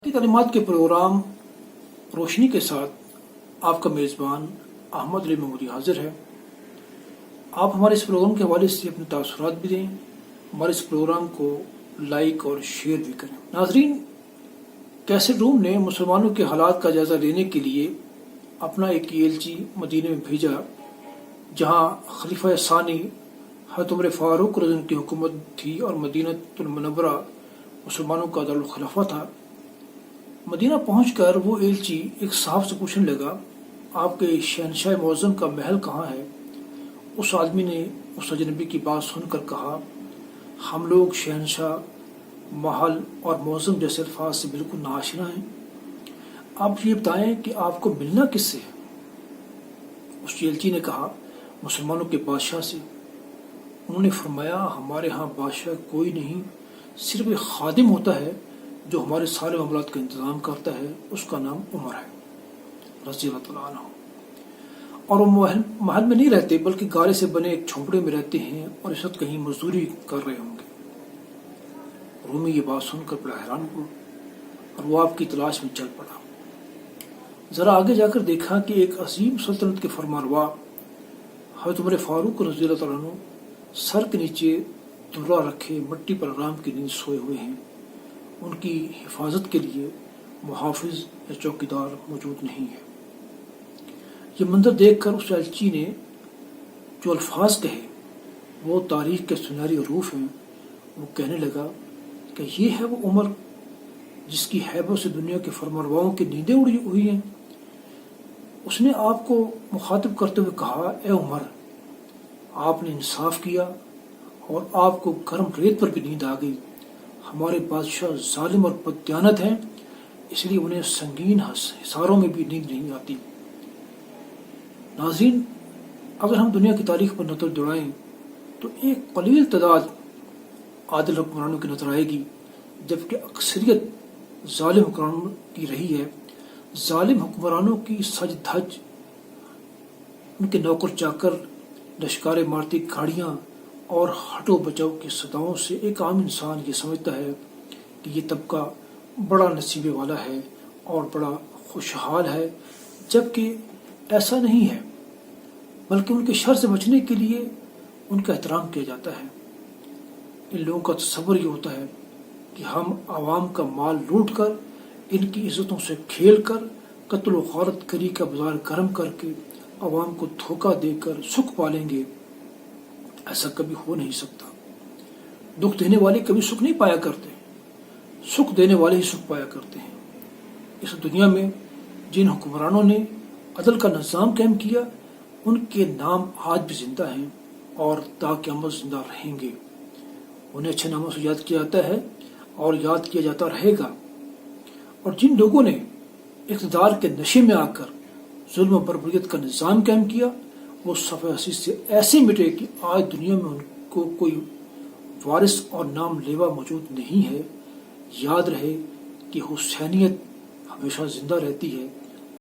کی تعلیمات کے پروگرام روشنی کے ساتھ آپ کا میزبان احمد علی محمودی حاضر ہے۔ آپ ہمارے اس پروگرام کے حوالے سے اپنے تاثرات بھی دیں، ہمارے اس پروگرام کو لائک اور شیئر بھی کریں۔ ناظرین، کیسٹ روم نے مسلمانوں کے حالات کا جائزہ لینے کے لیے اپنا ایک ایلچی مدینہ میں بھیجا، جہاں خلیفہ ثانی حضرت عمر فاروق رضی اللہ عنہ کی حکومت تھی اور مدینہ المنورہ مسلمانوں کا دارالخلافہ تھا۔ مدینہ پہنچ کر وہ ایلچی ایک صاحب سے پوچھنے لگا، آپ کے شہنشاہ معظم کا محل کہاں ہے؟ اس آدمی نے اس اجنبی کی بات سن کر کہا، ہم لوگ شہنشاہ، محل اور معظم جیسے الفاظ سے بالکل ناآشنا ہیں، آپ یہ بتائیں کہ آپ کو ملنا کس سے ہے؟ اس ایلچی نے کہا، مسلمانوں کے بادشاہ سے۔ انہوں نے فرمایا، ہمارے ہاں بادشاہ کوئی نہیں، صرف ایک خادم ہوتا ہے جو ہمارے سارے معاملات کا انتظام کرتا ہے، اس کا نام عمر ہے رضی اللہ تعالیٰ عنہ، اور وہ محل میں نہیں رہتے بلکہ گارے سے بنے ایک جھونپڑے میں رہتے ہیں اور اس وقت کہیں مزدوری کر رہے ہوں گے۔ رومی یہ بات سن کر بڑا حیران ہوا اور وہ آپ کی تلاش میں چل پڑا۔ ذرا آگے جا کر دیکھا کہ ایک عظیم سلطنت کے فرمانروا حضرت عمر فاروق رضی اللہ تعالیٰ عنہ سر کے نیچے درہ رکھے مٹی پر آرام کی نیند سوئے ہوئے ہیں۔ ان کی حفاظت کے لیے محافظ یا چوکیدار موجود نہیں ہے۔ یہ منظر دیکھ کر اس ایلچی نے جو الفاظ کہے وہ تاریخ کے سنہری حروف ہیں۔ وہ کہنے لگا کہ یہ ہے وہ عمر جس کی ہیبت سے دنیا کے فرمانرواؤں کی نیندیں اڑی ہوئی ہیں۔ اس نے آپ کو مخاطب کرتے ہوئے کہا، اے عمر، آپ نے انصاف کیا اور آپ کو گرم ریت پر بھی نیند آ گئی۔ ہمارے بادشاہ ظالم اور بددیانت ہیں، اس لیے انہیں سنگین حصاروں میں بھی نیند نہیں آتی۔ ناظرین، اگر ہم دنیا کی تاریخ پر نظر دوڑائیں تو ایک قلیل تعداد عادل حکمرانوں کی نظر آئے گی، جبکہ اکثریت ظالم حکمرانوں کی رہی ہے۔ ظالم حکمرانوں کی سج دھج، ان کے نوکر چاکر، لشکارے مارتی گاڑیاں اور ہٹو بچاؤ کی صداؤں سے ایک عام انسان یہ سمجھتا ہے کہ یہ طبقہ بڑا نصیبے والا ہے اور بڑا خوشحال ہے، جبکہ ایسا نہیں ہے، بلکہ ان کے شر سے بچنے کے لیے ان کا احترام کیا جاتا ہے۔ ان لوگوں کا تصور یہ ہوتا ہے کہ ہم عوام کا مال لوٹ کر، ان کی عزتوں سے کھیل کر، قتل و غارت گری کا بازار گرم کر کے عوام کو دھوکہ دے کر سکھ پالیں گے۔ ایسا کبھی ہو نہیں سکتا۔ دکھ دینے والے کبھی سکھ نہیں پایا کرتے، سکھ دینے والے ہی سکھ پایا کرتے ہیں۔ اس دنیا میں جن حکمرانوں نے عدل کا نظام قائم کیا، ان کے نام آج بھی زندہ ہیں اور تا قیامت زندہ رہیں گے۔ انہیں اچھے ناموں سے یاد کیا جاتا ہے اور یاد کیا جاتا رہے گا۔ اور جن لوگوں نے اقتدار کے نشے میں آ کر ظلم و بربریت کا نظام قائم کیا، وہ صفحہ حسیب سے ایسے مٹے کہ آج دنیا میں ان کو کوئی وارث اور نام لیوا موجود نہیں ہے۔ یاد رہے کہ حسینیت ہمیشہ زندہ رہتی ہے۔